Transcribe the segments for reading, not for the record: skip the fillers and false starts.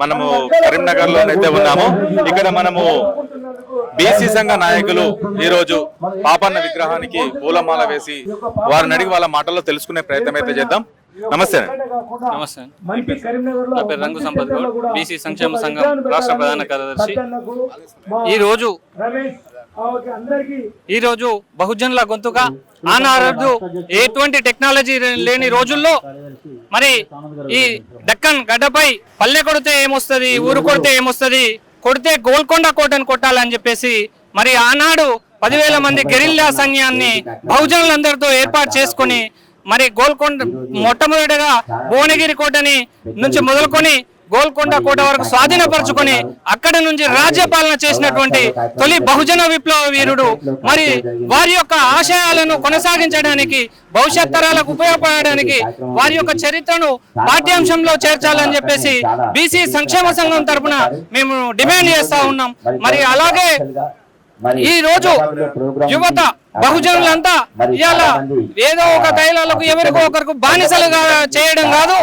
మనము కరీంనగర్ లోనైతే ఉన్నాము. ఇక్కడ మనము బీసీ సంఘ నాయకులు ఈ రోజు పాపన్న విగ్రహానికి పూలమాల వేసి వారిని అడిగి వాళ్ళ మాటల్లో తెలుసుకునే ప్రయత్నం అయితే చేద్దాం. నమస్తే. నమస్తే. నా పేరు రంగు సంపత్ గౌడ్, బీసీ సంక్షేమ సంఘం రాష్ట్ర ప్రధాన కార్యదర్శి. ఈ రోజు బహుజనుల గొంతుగా ఆనాడు ఎటువంటి టెక్నాలజీ లేని రోజుల్లో మరి ఈ దక్కన్ గడ్డపై పల్లె కొడితే ఏమొస్తుంది, ఊరు కొడితే ఏమొస్తుంది, కొడితే గోల్కొండ కోటను కొట్టాలని చెప్పేసి మరి ఆనాడు 10,000 మంది గెరిల్లా సైన్యాన్ని బహుజనులందరితో ఏర్పాటు చేసుకుని మరి గోల్కొండ మొట్టమొదటిగా భువనగిరి కోటని నుంచి మొదలుకొని గోల్కొండ కోట వరకు స్వాధీనపరుచుకొని అక్కడి నుంచి రాజ్యపాలన చేసినటువంటి తొలి బహుజన విప్లవ వీరుడు. మరి వారి యొక్క ఆశయాలను కొనసాగించడానికి, భవిష్యత్ తరాలకు ఉపయోగపడడానికి వారి యొక్క చరిత్రను పాఠ్యాంశంలో చేర్చాలని చెప్పేసి బీసీ సంక్షేమ సంఘం తరఫున మేము డిమాండ్ చేస్తా ఉన్నాం. మరి అలాగే ఈ రోజు యువత బహుజనులంతా ఇవాళ ఏదో ఒక తైలాలకు ఎవరికో ఒకరికి బానిసలుగా చేయడం కాదు,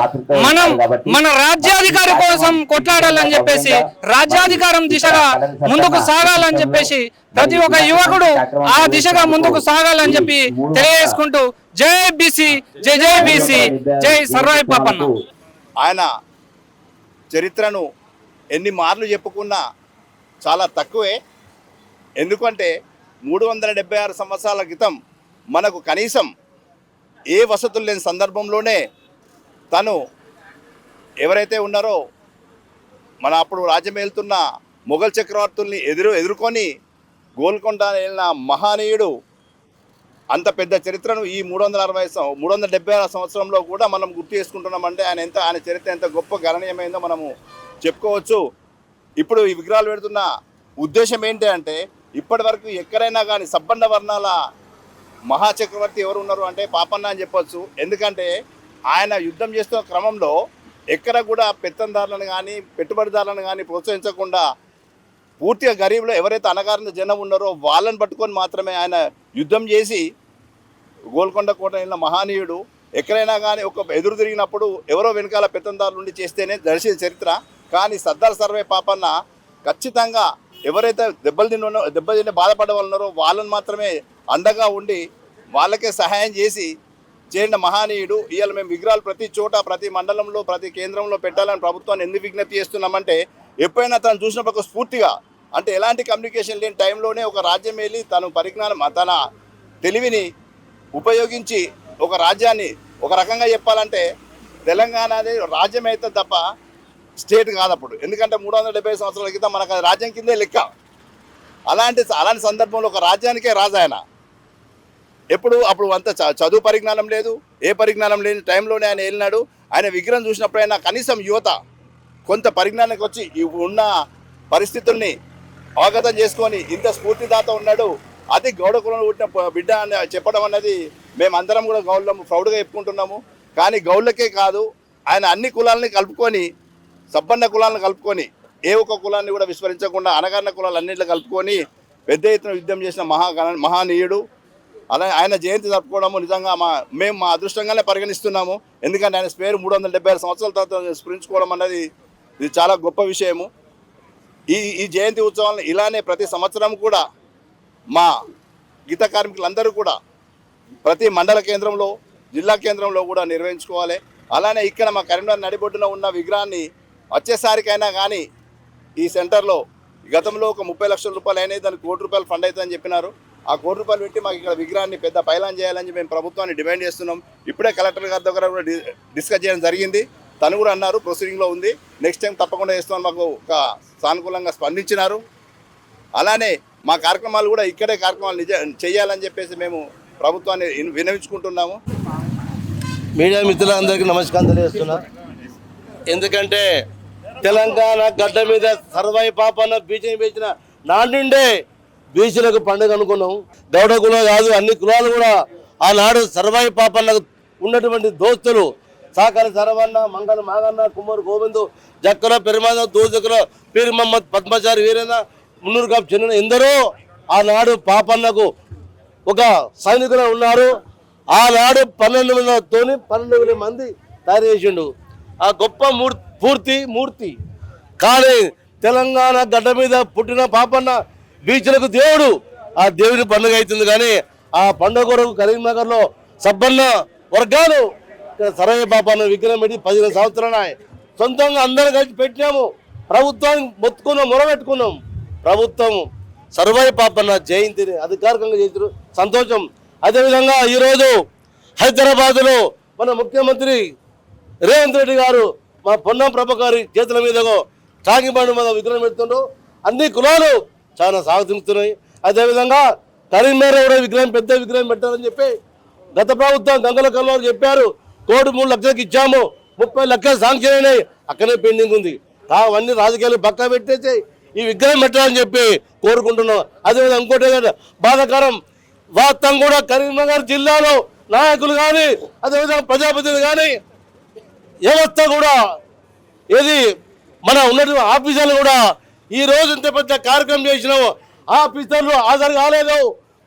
మనం మన రాజ్యాధికారి కోసం కొట్లాడాలని చెప్పేసి, రాజ్యాధికారం దిశగా ముందుకు సాగాలని చెప్పేసి ప్రతి ఒక్క యువకుడు ఆ దిశగా ముందుకు సాగాలని చెప్పి తెలియజేసుకుంటూ జై బీసీ, జై జై బీసీ, జై సర్వాయి పాపన్న. ఆయన చరిత్రను ఎన్ని మార్లు చెప్పుకున్నా చాలా తక్కువే. ఎందుకంటే 376 సంవత్సరాల క్రితం మనకు కనీసం ఏ వసతులు లేని సందర్భంలోనే తను ఎవరైతే ఉన్నారో మన అప్పుడు రాజ్యం వెళ్తున్న మొఘల్ చక్రవర్తుల్ని ఎదుర్కొని గోల్కొండ వెళ్ళిన మహనీయుడు. అంత పెద్ద చరిత్రను ఈ 376 సంవత్సరంలో కూడా మనం గుర్తు చేసుకుంటున్నామంటే ఆయన చరిత్ర ఎంత గొప్ప గణనీయమైందో మనము చెప్పుకోవచ్చు. ఇప్పుడు ఈ విగ్రహాలు పెడుతున్న ఉద్దేశం ఏంటి అంటే, ఇప్పటి వరకు ఎక్కడైనా కానీ సబ్బన్న వర్ణాల మహాచక్రవర్తి ఎవరు ఉన్నారు అంటే పాపన్న అని చెప్పొచ్చు. ఎందుకంటే ఆయన యుద్ధం చేస్తున్న క్రమంలో ఎక్కడ కూడా పెత్తందారులను కానీ పెట్టుబడిదారులను కానీ ప్రోత్సహించకుండా పూర్తిగా గరీబులో ఎవరైతే అణగారిన జనం ఉన్నారో వాళ్ళని పట్టుకొని మాత్రమే ఆయన యుద్ధం చేసి గోల్కొండ కోట వెళ్ళిన మహనీయుడు. ఎక్కడైనా కానీ ఒక ఎదురు తిరిగినప్పుడు ఎవరో వెనకాల పెత్తందారులు ఉండి చేస్తేనే దర్శన చరిత్ర. కానీ సర్దార్ సర్వే పాపన్న ఖచ్చితంగా ఎవరైతే దెబ్బతిని బాధపడే వాళ్ళు ఉన్నారో వాళ్ళని మాత్రమే అండగా ఉండి వాళ్ళకే సహాయం చేసి చేరిన మహనీయుడు. ఇవాళ మేము విగ్రహాలు ప్రతి చోట, ప్రతి మండలంలో, ప్రతి కేంద్రంలో పెట్టాలని ప్రభుత్వాన్ని ఎందుకు విజ్ఞప్తి చేస్తున్నామంటే, ఎప్పుడైనా తను చూసినప్పుడు ఒక స్ఫూర్తిగా, అంటే ఎలాంటి కమ్యూనికేషన్ లేని టైంలోనే ఒక రాజ్యం వెళ్ళి తన పరిజ్ఞానం, తన తెలివిని ఉపయోగించి ఒక రాజ్యాన్ని, ఒక రకంగా చెప్పాలంటే తెలంగాణ అనేది రాజ్యం అయితే తప్ప స్టేట్ కాదు అప్పుడు. ఎందుకంటే 370 సంవత్సరాల క్రితం మనకు అది రాజ్యం కిందే లెక్క. అలాంటి సందర్భంలో ఒక రాజ్యానికే రాజు ఆయన. అప్పుడు అంత చదువు పరిజ్ఞానం లేదు, ఏ పరిజ్ఞానం లేని టైంలోనే ఆయన వెళ్ళినాడు. ఆయన విగ్రహం చూసినప్పుడైనా కనీసం యువత కొంత పరిజ్ఞానానికి వచ్చి ఉన్న పరిస్థితుల్ని అవగతం చేసుకొని ఇంత స్ఫూర్తిదాత ఉన్నాడు. అది గౌడ కులంలో పుట్టిన బిడ్డ అని చెప్పడం అన్నది మేమందరం కూడా గౌళ్ళము ప్రౌడ్గా చెప్పుకుంటున్నాము. కానీ గౌళ్ళకే కాదు, ఆయన అన్ని కులాలని కలుపుకొని, సబ్బన్న కులాలను కలుపుకొని, ఏ ఒక్క కులాన్ని కూడా విస్మరించకుండా అణగారిన కులాలు అన్నింటిలో కలుపుకొని పెద్ద ఎత్తున యుద్ధం చేసిన మహానీయుడు. అలా ఆయన జయంతి జరుపుకోవడము నిజంగా మేము మా అదృష్టంగానే పరిగణిస్తున్నాము. ఎందుకంటే ఆయన పేరు 376 సంవత్సరాల తర్వాత స్మరించుకోవడం అన్నది ఇది చాలా గొప్ప విషయము. ఈ జయంతి ఉత్సవాలను ఇలానే ప్రతి సంవత్సరం కూడా మా గీత కార్మికులందరూ కూడా ప్రతి మండల కేంద్రంలో, జిల్లా కేంద్రంలో కూడా నిర్వహించుకోవాలి. అలానే ఇక్కడ మా కరీంనగర్ నడిబొడ్డున ఉన్న విగ్రహాన్ని వచ్చేసరికైనా కానీ ఈ సెంటర్లో గతంలో ఒక 30 లక్షల రూపాయలు అయినాయి, దానికి ₹1,00,00,000 ఫండ్ అవుతుందని చెప్పినారు. ఆ ₹1,00,00,000 పెట్టి మాకు ఇక్కడ విగ్రహాన్ని పెద్ద పైలాన్ చేయాలని మేము ప్రభుత్వాన్ని డిమాండ్ చేస్తున్నాం. ఇప్పుడే కలెక్టర్ గారి దగ్గర కూడా డిస్కస్ చేయడం జరిగింది. తను కూడా అన్నారు ప్రొసీడింగ్లో ఉంది, నెక్స్ట్ టైం తప్పకుండా చేస్తామని మాకు ఒక సానుకూలంగా స్పందించినారు. అలానే మా కార్యక్రమాలు కూడా ఇక్కడే కార్యక్రమాలు చేయాలని చెప్పేసి మేము ప్రభుత్వాన్ని విన్నవించుకుంటున్నాము. మీడియా మిత్రులందరికీ నమస్కారం తెలియజేస్తున్నా. ఎందుకంటే తెలంగాణ గడ్డ మీద సర్వాయి పాపన్న బీజేపీ వేసిన నాడుండే బీసీలకు పండుగ అనుకున్నాం. గౌడ కులం కాదు, అన్ని కులాలు కూడా ఆనాడు సర్వాయి పాపన్నకు ఉన్నటువంటి దోస్తులు సాకర సరవన్న, మంగళ మాగన్న, కుమార్ గోవిందు, జక్కర పెరుమాద, దోజకర, పీర్ మహమ్మద్, పద్మచారి వీరేంద్ర, మున్నూరు కాపు చెందిన ఎందరో ఆనాడు పాపన్నకు ఒక సైనికులు ఉన్నారు. ఆనాడు 12,000 మంది తయారు చేసిండు. ఆ గొప్ప మూర్తి కానీ తెలంగాణ గడ్డ మీద పుట్టిన పాపన్న బీచ్లకు దేవుడు. ఆ దేవుని పండుగ అవుతుంది. కానీ ఆ పండుగ కొరకు కరీంనగర్లో సబ్బన్న వర్గాలు సరయ్య పాపన్న విగ్రహం పెట్టి 15 సంవత్సరాలు సొంతంగా అందరం కలిసి పెట్టినాము. ప్రభుత్వానికి మొత్తుకున్నాం, మొరబెట్టుకున్నాం. ప్రభుత్వం సర్వయ్య పాపన్న జయంతిని అధికారికంగా చేశారు, సంతోషం. అదేవిధంగా ఈరోజు హైదరాబాదులో మన ముఖ్యమంత్రి రేవంత్ రెడ్డి గారు మా పొన్నం ప్రభాకర్ చేతుల మీదగో చాగిబండు మీద విగ్రహం పెడుతుండ్రు. అన్ని కులాలు చాలా సాగుతున్నాయి. అదేవిధంగా కరీంనగర్ కూడా విగ్రహం, పెద్ద విగ్రహం పెట్టాలని చెప్పి గత ప్రభుత్వం గంగల కల్వారు చెప్పారు. 1,3 లక్షలకు ఇచ్చాము, 30 లక్షలు శాంక్షన్ అయినాయి, అక్కడే పెండింగ్ ఉంది. అవన్నీ రాజకీయాలు పక్కా పెట్టేసి ఈ విగ్రహం పెట్టాలని చెప్పి కోరుకుంటున్నాం. అదేవిధంగా ఇంకోటి బాధాకరం, వాస్తవం కూడా కరీంనగర్ జిల్లాలో నాయకులు కానీ అదేవిధంగా ప్రజాప్రతినిధులు కానీ వ్యవస్థ కూడా ఏది మన ఉన్నటువంటి ఆఫీసర్లు కూడా ఈ రోజు ఇంత పెద్ద కార్యక్రమం చేసినాము, ఆఫీసర్లు హాజరు కాలేదు,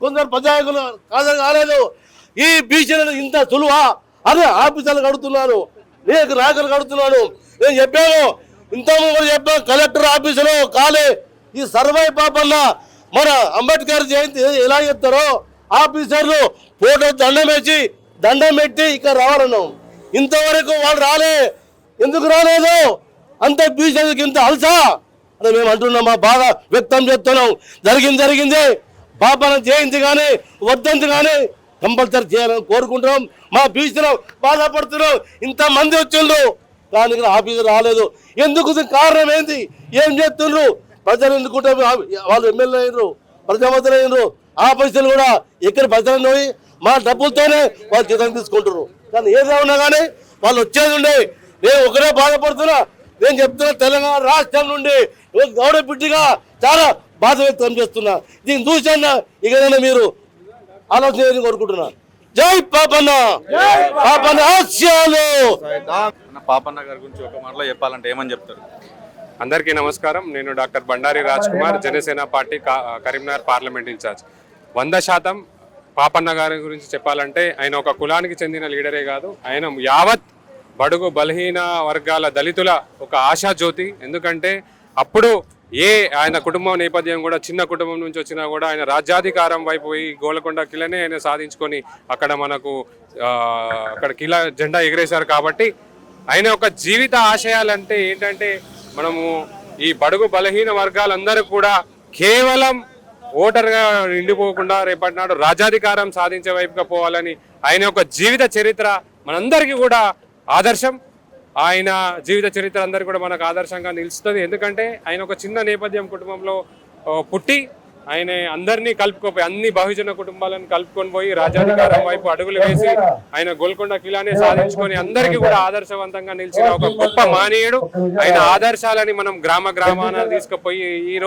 కొందరు ప్రజాకులు హాజరు కాలేదు. ఈ బీసీలను ఇంత సులువా అదే ఆఫీసర్లు కడుతున్నారు, నేను నాయకులు కడుతున్నాను. నేను చెప్పాను, ఇంతకుముందు చెప్పాను, కలెక్టర్ ఆఫీసులో కాలే ఈ సర్వై పాపన్న మన అంబేద్కర్ జయంతి ఎలా చెప్తారో ఆఫీసర్లు ఫోటో దండం పెట్టి ఇక్కడ రావాలన్నాం. ఇంతవరకు వాళ్ళు రాలే. ఎందుకు రాలేదు? అంత బీసీలకు ఇంత అలసా అని మేము అంటున్నాం, మా బాధ వ్యక్తం చేస్తున్నాం. జరిగిందే పాపన జయంతి కానీ వర్ధంతి కానీ కంపల్సరీ చేయాలని కోరుకుంటున్నాం. మా బీసీలో బాధపడుతున్నాం. ఇంతమంది వచ్చిండ్రు కానీ ఇక్కడ ఆఫీసర్ రాలేదు. ఎందుకు? కారణం ఏంది? ఏం చేస్తుండ్రు? ప్రజలు ఎందుకుంటే వాళ్ళు ఎమ్మెల్యే అయినరు, ప్రజామంత్రులు అయినరు. ఆఫీసర్లు కూడా ఎక్కడ ప్రజలను పోయి మా డబ్బులతోనే వాళ్ళు జీతం తీసుకుంటారు. కానీ ఏదో ఉన్నా కానీ వాళ్ళు వచ్చేది ఉండే. నేను ఒకరే బాధపడుతున్నా. నేను చెప్తున్నా, తెలంగాణ రాష్ట్రం నుండి గౌరవ బిడ్డగా చాలా బాధ వ్యక్తం చేస్తున్నా. దీన్ని చూసన్నా ఇకనైనా మీరు ఆలోచన చేయాలని కోరుకుంటున్నా. జై పాపన్న, పాపన్న ఆశయాలు. పాపన్న గారి గురించి ఒక మాటలో చెప్పాలంటే ఏమని చెప్తారు? అందరికీ నమస్కారం. నేను doctor Bandari Raj Kumar, Janasena party Karimnagar parliament incharge. 100% Papanna గారి గురించి చెప్పాలంటే ఆయన ఒక కులానికి చెందిన లీడరే కాదు, ఆయన యావత్ బడుగు బలహీన వర్గాల దళితుల ఒక ఆశాజ్యోతి. ఎందుకంటే అప్పుడు ఆయన కుటుంబం నేపథ్యం కూడా చిన్న కుటుంబం నుంచి వచ్చినా కూడా ఆయన రాజ్యాధికారం వైపు పోయి గోల్కొండ కిలానే ఆయన సాధించుకొని అక్కడ మనకు అక్కడ కిలా జెండా ఎగిరేశారు. కాబట్టి ఆయన ఒక జీవిత ఆశయాలంటే ఏంటంటే మనము ఈ బడుగు బలహీన వర్గాలందరూ కూడా కేవలం ఓటర్గా నిండిపోకుండా రేపటి నాడు రాజ్యాధికారం సాధించే వైపుగా పోవాలని ఆయన యొక్క జీవిత చరిత్ర మనందరికీ కూడా ఆదర్శం. ఆయన జీవిత చరిత్ర అందరికీ కూడా మనకు ఆదర్శంగా నిలుస్తుంది. ఎందుకంటే ఆయన ఒక చిన్న నేపథ్యం కుటుంబంలో పుట్టి ఆయన అందరినీ కలుపుకోపోయి అన్ని బహుజన కుటుంబాలను కలుపుకొని పోయి రాజ్యాధికారం వైపు అడుగులు వేసి ఆయన గోల్కొండ కిలానే సాధించుకొని అందరికీ కూడా ఆదర్శవంతంగా నిలిచిన ఒక గొప్ప మానీయుడు. ఆయన ఆదర్శాలని మనం గ్రామాన తీసుకుపోయి ఈ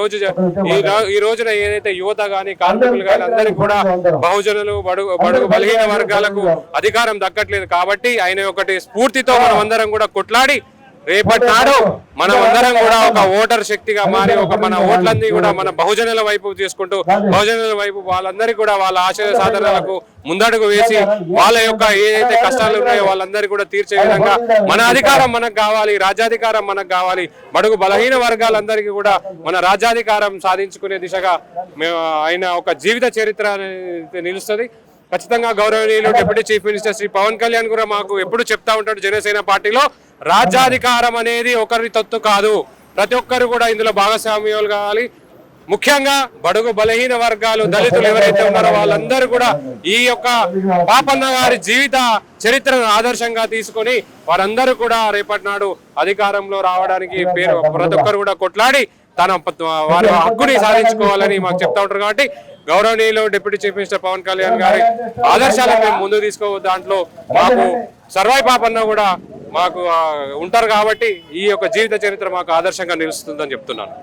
రోజున ఏదైతే యువత గాని కార్మికులు గాని అందరికీ కూడా బహుజనులు బడుగు బలహీన వర్గాలకు అధికారం దక్కట్లేదు. కాబట్టి ఆయన ఒకటి స్ఫూర్తితో మనం అందరం కూడా కొట్లాడి రేపటి నాడు మనం అందరం కూడా ఒక ఓటర్ శక్తిగా మారి మన ఓట్లన్నీ కూడా మన బహుజనుల వైపు తీసుకుంటూ బహుజనుల వైపు వాళ్ళందరికీ కూడా వాళ్ళ ఆశయ సాధనలకు ముందడుగు వేసి వాళ్ళ యొక్క ఏదైతే కష్టాలు ఉన్నాయో వాళ్ళందరికీ కూడా తీర్చే విధంగా మన అధికారం మనకు కావాలి, రాజ్యాధికారం మనకు కావాలి. బడుగు బలహీన వర్గాలందరికీ కూడా మన రాజ్యాధికారం సాధించుకునే దిశగా ఆయన ఒక జీవిత చరిత్ర నిలుస్తుంది. ఖచ్చితంగా గౌరవనీయులు deputy chief minister Shri Pawan Kalyan కూడా మాకు ఎప్పుడు చెప్తా ఉంటాడు, జనసేన పార్టీలో రాజ్యాధికారం అనేది ఒకరి తత్తు కాదు, ప్రతి ఒక్కరు కూడా ఇందులో భాగస్వామ్యాలు కావాలి. ముఖ్యంగా బడుగు బలహీన వర్గాలు దళితులు ఎవరైతే ఉన్నారో వాళ్ళందరూ కూడా ఈ యొక్క పాపన్న గారి జీవిత చరిత్రను ఆదర్శంగా తీసుకొని వారందరూ కూడా రేపటి నాడు అధికారంలో రావడానికి ప్రతి ఒక్కరు కూడా కొట్లాడి వారి హక్కుని సాధించుకోవాలని మాకు చెప్తా ఉంటారు. కాబట్టి గౌరవనీయులు deputy chief minister Pawan Kalyan గారి ఆదర్శాలను మేము ముందు తీసుకోవద్దు. దాంట్లో మాకు సర్వాయి పాపన్న కూడా మాకు ఉంటారు. కాబట్టి ఈ యొక్క జీవిత చరిత్ర మాకు ఆదర్శంగా నిలుస్తుందని చెప్తున్నాను.